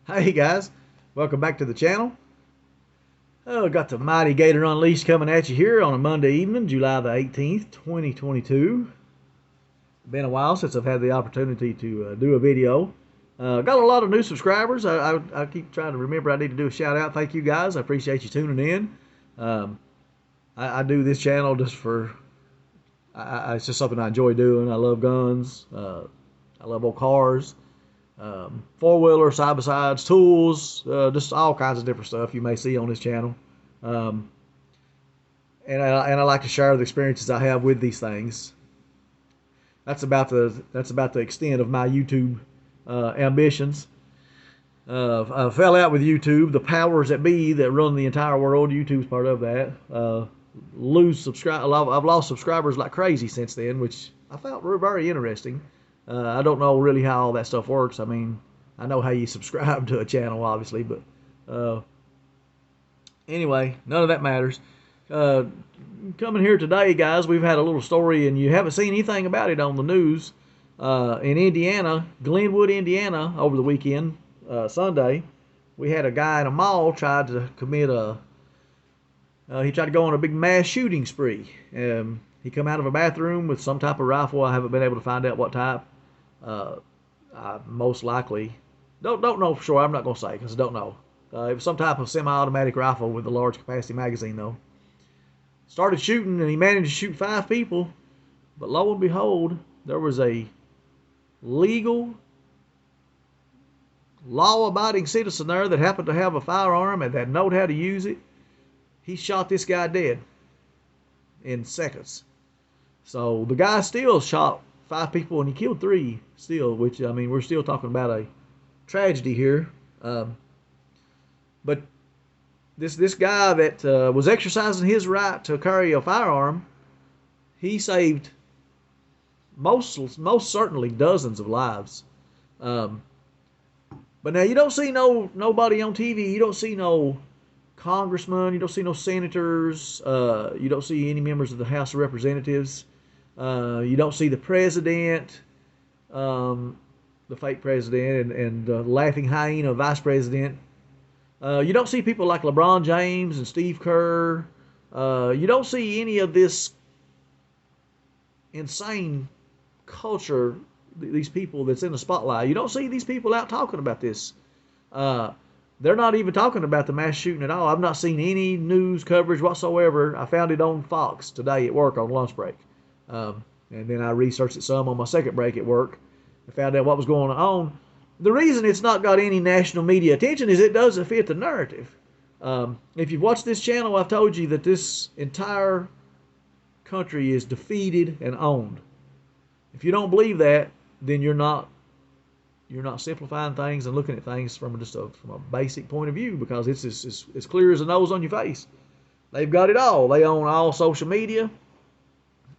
Hey guys, welcome back to the channel. Oh, got the Mighty Gator Unleashed coming at you here on a Monday evening, July the 18th, 2022. Been a while since I've had the opportunity to do a video. Got a lot of new subscribers. I keep trying to remember I need to do a shout out. Thank you guys. I appreciate you tuning in. Um, I do this channel just it's just something I enjoy doing. I love guns. I love old cars. Four-wheeler, side-by-sides, tools, just all kinds of different stuff you may see on this channel. Um, and I like to share the experiences I have with these things. That's about the extent of my YouTube ambitions. I fell out with YouTube. The powers that be that run the entire world, YouTube's part of that. I've lost subscribers like crazy since then, which I found very interesting. I don't know really how all that stuff works. I mean, I know how you subscribe to a channel, obviously, but anyway, none of that matters. Uh, Coming here today, guys, we've had a little story, and you haven't seen anything about it on the news. In Indiana, Glenwood, Indiana, over the weekend, Sunday, we had a guy in a mall tried to commit he tried to go on a big mass shooting spree. He come out of a bathroom with some type of rifle. I haven't been able to find out what type. Uh, I most likely don't know for sure. I'm not gonna say because I don't know. It was some type of semi-automatic rifle with a large capacity magazine though. Started shooting and he managed to shoot 5 people, but lo and behold, there was a legal, law-abiding citizen there that happened to have a firearm and that knowed how to use it. He shot this guy dead in seconds. So the guy still shot 5 people and he killed 3 still, which, I mean, we're still talking about a tragedy here. But this guy that was exercising his right to carry a firearm, he saved most certainly dozens of lives. Um, but now you don't see nobody on TV. You don't see no congressmen. You don't see no senators. You don't see any members of the House of Representatives. You don't see the president, the fake president, and laughing hyena vice president. You don't see people like LeBron James and Steve Kerr. You don't see any of this insane culture, these people that's in the spotlight. You don't see these people out talking about this. They're not even talking about the mass shooting at all. I've not seen any news coverage whatsoever. I found it on Fox today at work on lunch break. And then I researched it some on my second break at work and found out what was going on. The reason it's not got any national media attention is it doesn't fit the narrative. If you've watched this channel, I've told you that this entire country is defeated and owned. If you don't believe that, then you're not simplifying things and looking at things from a basic point of view, because it's as clear as the nose on your face. They've got it all. They own all social media.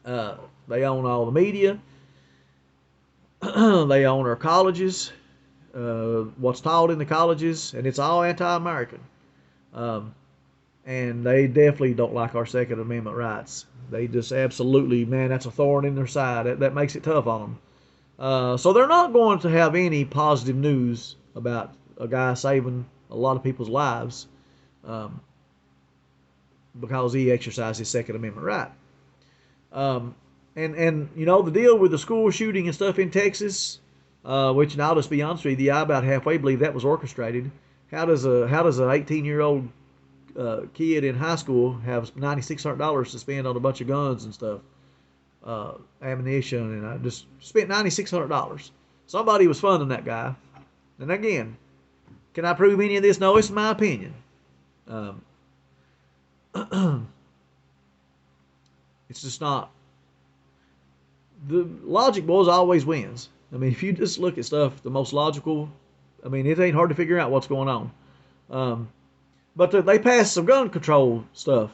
They own all the media. They own our colleges. What's taught in the colleges, and it's all anti-American. And they definitely don't like our Second Amendment rights. They just absolutely, man, that's a thorn in their side. That makes it tough on them. So they're not going to have any positive news about a guy saving a lot of people's lives because he exercised his Second Amendment right. And you know, the deal with the school shooting and stuff in Texas, which, and I'll just be honest with you, I about halfway believe that was orchestrated. How does an 18-year-old kid in high school have $9,600 to spend on a bunch of guns and stuff, ammunition, and I just spent $9,600. Somebody was funding that guy. And again, can I prove any of this? No, it's my opinion. It's just not. The logic, boys, always wins. I mean, if you just look at stuff, the most logical, I mean, it ain't hard to figure out what's going on. But they passed some gun control stuff,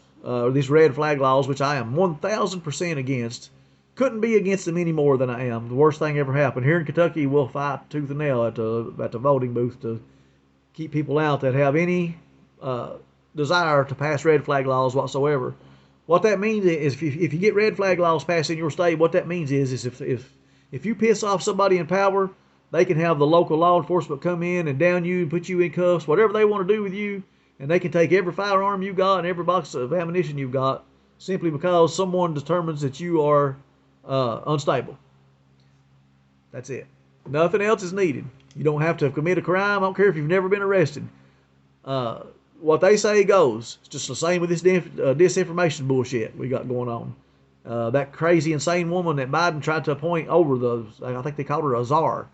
these red flag laws, which I am 1,000% against. Couldn't be against them any more than I am. The worst thing ever happened. Here in Kentucky, we'll fight tooth and nail at the voting booth to keep people out that have any desire to pass red flag laws whatsoever. What that means is if you get red flag laws passed in your state, what that means is if you piss off somebody in power, They can have the local law enforcement come in and down you and put you in cuffs, whatever they want to do with you, and they can take every firearm you got and every box of ammunition you've got simply because someone determines that you are unstable. That's it. Nothing else is needed. You don't have to commit a crime. I don't care if you've never been arrested. What they say goes. It's just the same with this disinformation bullshit we got going on. That crazy, insane woman that Biden tried to appoint over I think they called her a czar.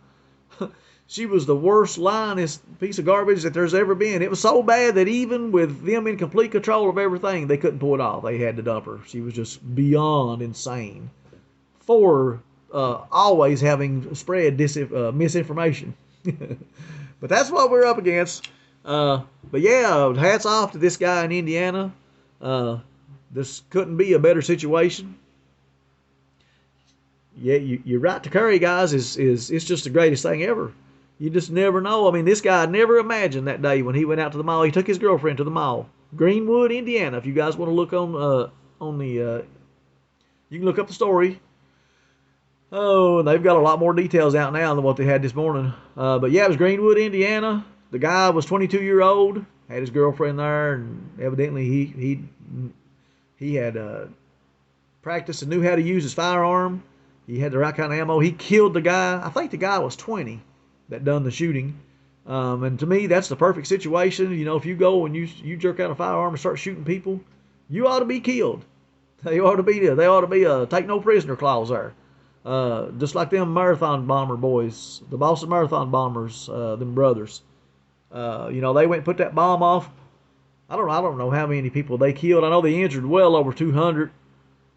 She was the worst, lyingest piece of garbage that there's ever been. It was so bad that even with them in complete control of everything, they couldn't pull it off. They had to dump her. She was just beyond insane for always having spread misinformation. But that's what we're up against. But yeah, hats off to this guy in Indiana. This couldn't be a better situation. Yeah, you're right to carry, guys. It's just the greatest thing ever. You just never know. I mean, this guy never imagined that day when he went out to the mall. He took his girlfriend to the mall, Greenwood, Indiana. If you guys want to look on the, you can look up the story. Oh, and they've got a lot more details out now than what they had this morning. But yeah, it was Greenwood, Indiana. The guy was 22-year-old, had his girlfriend there, and evidently he had practiced and knew how to use his firearm. He had the right kind of ammo. He killed the guy. I think the guy was 20 that done the shooting. And to me, that's the perfect situation. You know, if you go and you jerk out a firearm and start shooting people, you ought to be killed. They ought to be a take no prisoner clause there. Just like them marathon bomber boys, the Boston Marathon bombers, them brothers. You know, they went and put that bomb off. I don't know how many people they killed. I know they injured well over 200.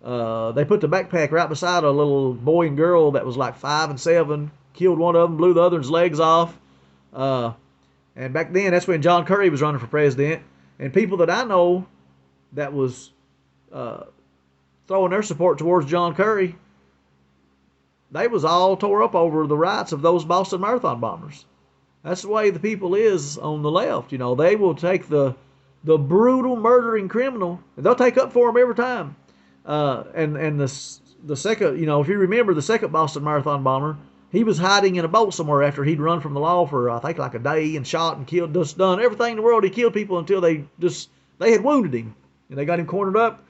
They put the backpack right beside a little boy and girl that was like 5 and 7. Killed one of them, blew the other's legs off. And back then, that's when John Kerry was running for president. And people that I know that was throwing their support towards John Kerry, they was all tore up over the rights of those Boston Marathon bombers. That's the way the people is on the left. You know, they will take the brutal murdering criminal, and they'll take up for him every time. And the second, you know, if you remember the second Boston Marathon bomber, he was hiding in a boat somewhere after he'd run from the law for, I think, like a day and shot and killed, just done everything in the world. He killed people until they had wounded him. And they got him cornered up.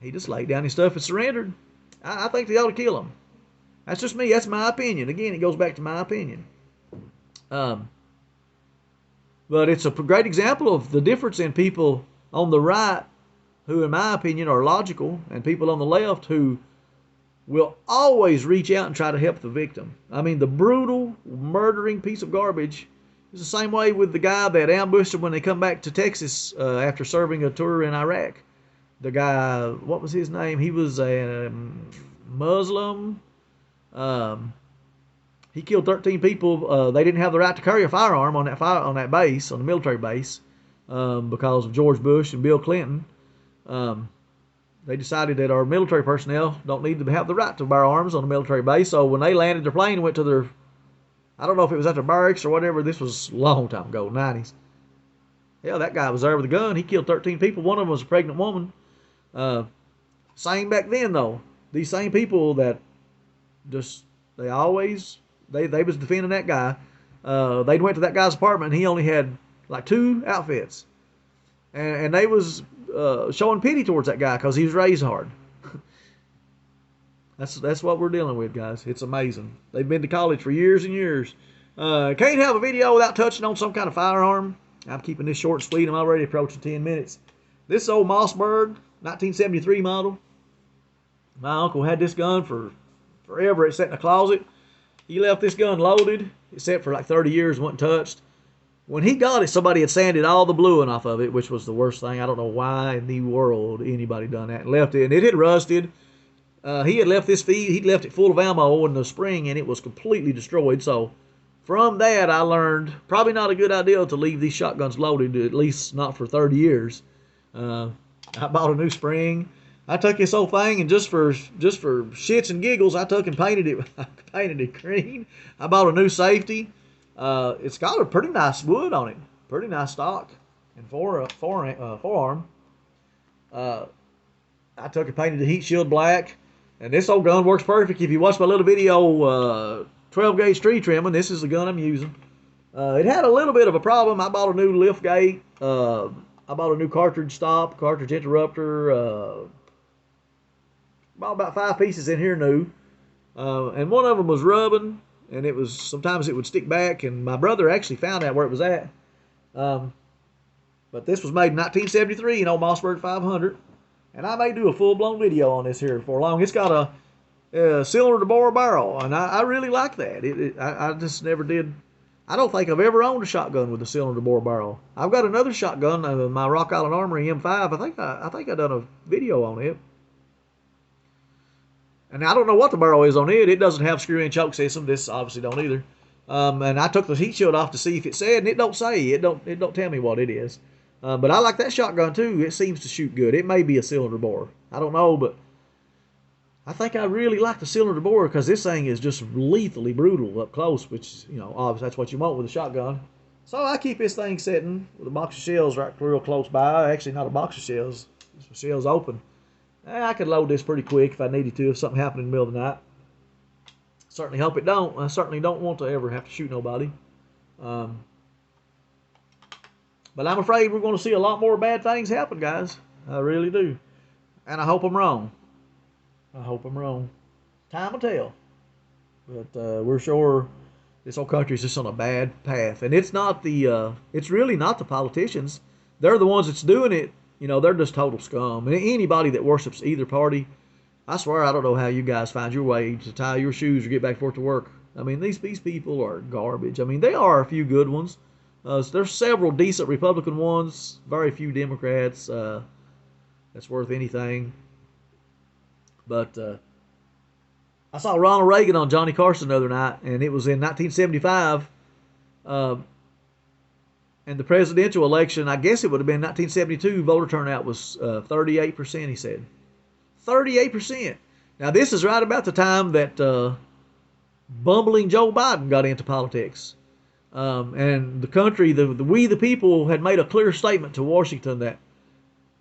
He just laid down his stuff and surrendered. I think they ought to kill him. That's just me. That's my opinion. Again, it goes back to my opinion. But it's a great example of the difference in people on the right who, in my opinion, are logical, and people on the left who will always reach out and try to help the victim. I mean, the brutal, murdering piece of garbage is the same way with the guy that ambushed them when they come back to Texas after serving a tour in Iraq. The guy, what was his name? He was a Muslim. He killed 13 people. They didn't have the right to carry a firearm on that base, on the military base, because of George Bush and Bill Clinton. They decided that our military personnel don't need to have the right to bear arms on a military base. So when they landed their plane and went to their, I don't know if it was at their barracks or whatever. This was a long time ago, 90s. Yeah, that guy was there with a gun. He killed 13 people. One of them was a pregnant woman. Same back then, though. These same people that they was defending that guy. They went to that guy's apartment and he only had like 2 outfits. And they was showing pity towards that guy because he was raised hard. That's what we're dealing with, guys. It's amazing. They've been to college for years and years. Can't have a video without touching on some kind of firearm. I'm keeping this short and sweet. I'm already approaching 10 minutes. This old Mossberg 1973 model. My uncle had this gun for forever. It sat in a closet. He left this gun loaded. It sat for like 30 years, wasn't touched. When he got it, somebody had sanded all the bluing off of it, which was the worst thing. I don't know why in the world anybody done that and left it. And it had rusted. He had left he'd left it full of ammo in the spring, and it was completely destroyed. So from that, I learned probably not a good idea to leave these shotguns loaded, at least not for 30 years. I bought a new spring. I took this whole thing, and just for shits and giggles, I took and painted it green. I bought a new safety. It's got a pretty nice wood on it, pretty nice stock and forearm. I took and painted the heat shield black, and this old gun works perfect. If you watch my little video 12 gauge tree trimming. This is the gun I'm using. It had a little bit of a problem. I bought a new lift gate. I bought a new cartridge stop, cartridge interrupter. Bought about 5 pieces in here new. And one of them was rubbing, and sometimes it would stick back, and my brother actually found out where it was at. But this was made in 1973 in old Mossberg 500, and I may do a full-blown video on this here before long. It's got a cylinder to bore barrel, and I really like that. I just never did. I don't think I've ever owned a shotgun with a cylinder to bore barrel. I've got another shotgun, my Rock Island Armory M5. I think I done a video on it. And I don't know what the barrel is on it. It doesn't have screw-in choke system. This obviously don't either. And I took the heat shield off to see if it said, and it don't say. It don't tell me what it is. But I like that shotgun too. It seems to shoot good. It may be a cylinder bore. I don't know, but I think I really like the cylinder bore because this thing is just lethally brutal up close, which, obviously that's what you want with a shotgun. So I keep this thing sitting with a box of shells right real close by. Actually, not a box of shells. The shells open. I could load this pretty quick if I needed to, if something happened in the middle of the night. Certainly hope it don't. I certainly don't want to ever have to shoot nobody. But I'm afraid we're going to see a lot more bad things happen, guys. I really do. And I hope I'm wrong. I hope I'm wrong. Time will tell. But we're sure this whole country's just on a bad path. And it's really not the politicians. They're the ones that's doing it. They're just total scum. And anybody that worships either party, I swear I don't know how you guys find your way to tie your shoes or get back forth to work. I mean, these people are garbage. I mean, there are a few good ones. There's several decent Republican ones, very few Democrats that's worth anything. But I saw Ronald Reagan on Johnny Carson the other night, and it was in 1975. And the presidential election, I guess it would have been 1972, voter turnout was 38%, he said. 38%. Now, this is right about the time that bumbling Joe Biden got into politics. And the country, we the people, had made a clear statement to Washington that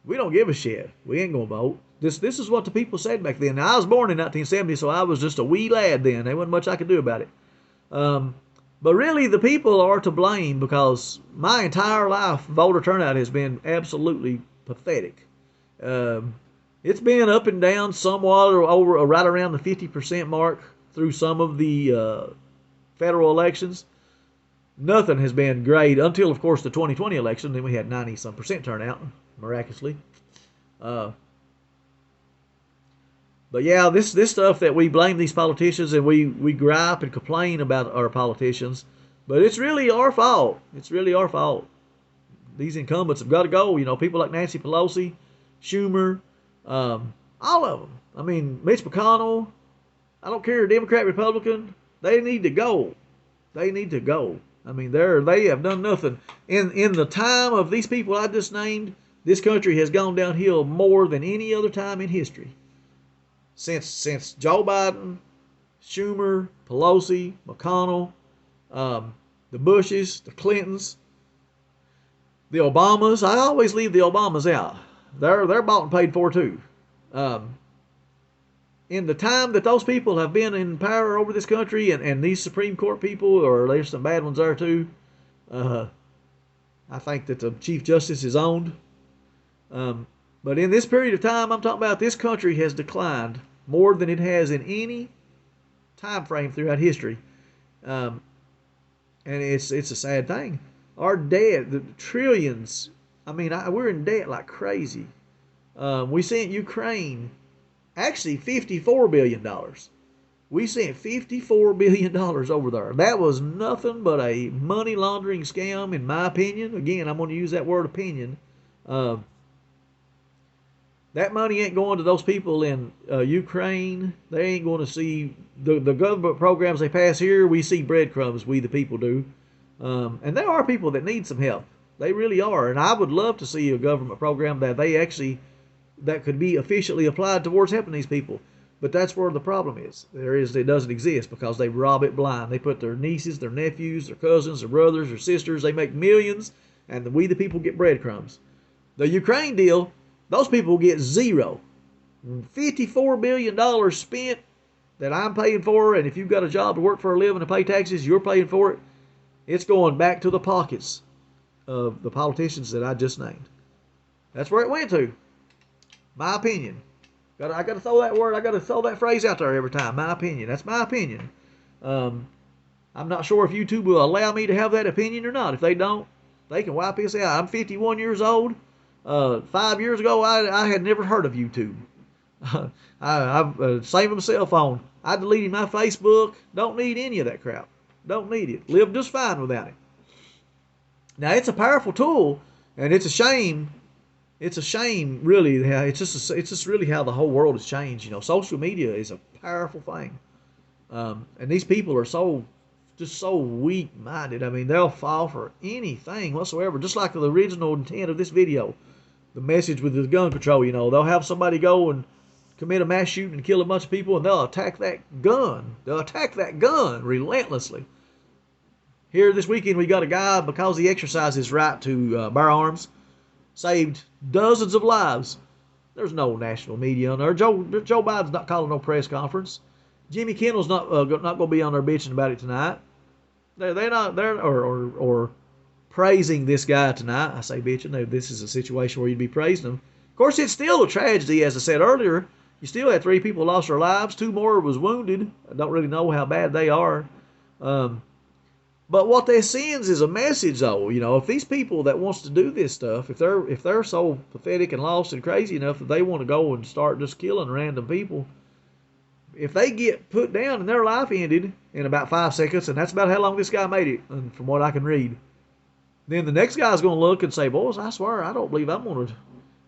we don't give a shit. We ain't going to vote. This is what the people said back then. Now, I was born in 1970, so I was just a wee lad then. There wasn't much I could do about it. But really, the people are to blame because my entire life, voter turnout has been absolutely pathetic. It's been up and down somewhat or right around the 50% mark through some of the federal elections. Nothing has been great until, of course, the 2020 election. Then we had 90-some% turnout, miraculously. But yeah, this stuff that we blame these politicians and we gripe and complain about our politicians, but it's really our fault. It's really our fault. These incumbents have got to go. People like Nancy Pelosi, Schumer, all of them. I mean, Mitch McConnell, I don't care, Democrat, Republican, they need to go. They need to go. I mean, they have done nothing. In the time of these people I just named, this country has gone downhill more than any other time in history. Since Joe Biden, Schumer, Pelosi, McConnell, the Bushes, the Clintons, the Obamas. I always leave the Obamas out. They're bought and paid for too. In the time that those people have been in power over this country, and these Supreme Court people, or there's some bad ones there too. I think that the Chief Justice is owned. But in this period of time, I'm talking about, this country has declined more than it has in any time frame throughout history. And it's a sad thing. Our debt, the trillions, I mean, we're in debt like crazy. We sent Ukraine, actually $54 billion. We sent $54 billion over there. That was nothing but a money laundering scam, in my opinion. Again, I'm going to use that word opinion. That money ain't going to those people in Ukraine. They ain't going to see the government programs they pass here. We see breadcrumbs, we the people do. And there are people that need some help. They really are. And I would love to see a government program that could be officially applied towards helping these people. But that's where the problem is. It doesn't exist because they rob it blind. They put their nieces, their nephews, their cousins, their brothers, their sisters. They make millions, and we the people get breadcrumbs. The Ukraine deal, those people get zero. $54 billion spent, that I'm paying for, and if you've got a job to work for a living and pay taxes, you're paying for it. It's going back to the pockets of the politicians that I just named. That's where it went to. My opinion. I got to throw that word. I got to throw that phrase out there every time. My opinion. That's my opinion. I'm not sure if YouTube will allow me to have that opinion or not. If they don't, they can wipe this out. I'm 51 years old. 5 years ago, I had never heard of YouTube. I've saved my cell phone. I deleted my Facebook. Don't need any of that crap. Don't need it. Live just fine without it. Now, it's a powerful tool, and it's a shame. It's a shame, really. It's just really how the whole world has changed. You know, social media is a powerful thing, and these people are so weak-minded. I mean, they'll fall for anything whatsoever. Just like the original intent of this video, the message with the gun control. You know, they'll have somebody go and commit a mass shooting and kill a bunch of people, and they'll attack that gun. They'll attack that gun relentlessly. Here this weekend, we got a guy, because he exercised his right to bear arms, saved dozens of lives. There's no national media on there. Joe Biden's not calling no press conference. Jimmy Kimmel's not going to be on there bitching about it tonight. They're not there or praising this guy tonight. I say bitching. This is a situation where you'd be praising him. Of course, it's still a tragedy, as I said earlier. You still had 3 people lost their lives. 2 more was wounded. I don't really know how bad they are. But what that sends is a message, though. You know, if these people that wants to do this stuff, if they're so pathetic and lost and crazy enough that they want to go and start just killing random people, if they get put down and their life ended in about 5 seconds, and that's about how long this guy made it, and from what I can read, then the next guy's going to look and say, boys, I swear, I don't believe I'm going to.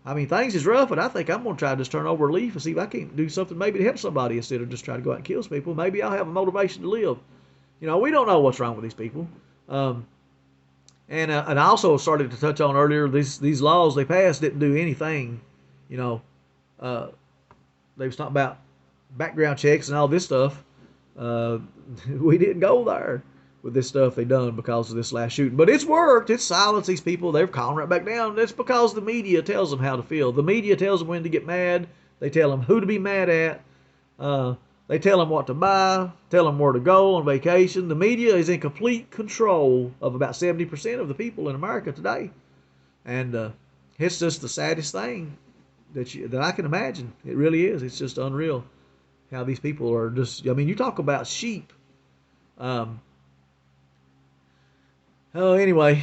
I mean, things is rough, but I think I'm going to try to just turn over a leaf and see if I can't do something maybe to help somebody instead of just trying to go out and kill some people. Maybe I'll have a motivation to live. You know, we don't know what's wrong with these people. And I also started to touch on earlier, these laws they passed didn't do anything. You know, they was talking about background checks and all this stuff. We didn't go there with this stuff they done because of this last shooting. But it's worked. It's silenced these people. They're calling right back down. That's because the media tells them how to feel. The media tells them when to get mad. They tell them who to be mad at. They tell them what to buy, tell them where to go on vacation. The media is in complete control of about 70% of the people in America today. And it's just the saddest thing that I can imagine. It really is. It's just unreal how these people are just, I mean, you talk about sheep. Anyway,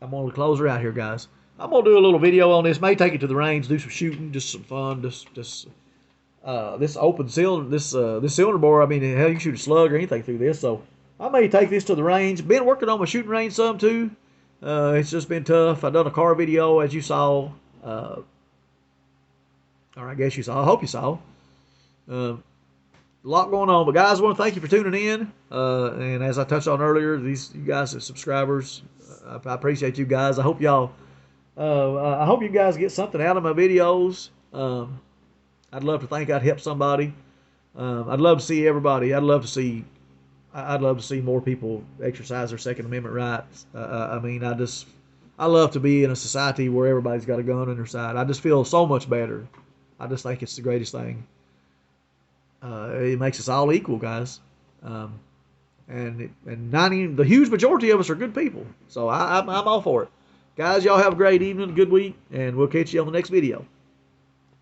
I'm going to close her out here, guys. I'm going to do a little video on this. May take it to the range, do some shooting, just some fun, this open cylinder, this cylinder bore, I mean, hell, you can shoot a slug or anything through this. So I may take this to the range. Been working on my shooting range some too. It's just been tough. I done a car video, as you saw, or I guess you saw. I hope you saw. A lot going on, but guys, I want to thank you for tuning in. And as I touched on earlier, you guys are subscribers. I appreciate you guys. I hope y'all. I hope you guys get something out of my videos. I'd love to think I'd help somebody. I'd love to see everybody. I'd love to see more people exercise their Second Amendment rights. I mean, I love to be in a society where everybody's got a gun on their side. I just feel so much better. I just think it's the greatest thing. It makes us all equal, guys. And the huge majority of us are good people. So I'm all for it. Guys, y'all have a great evening, good week, and we'll catch you on the next video.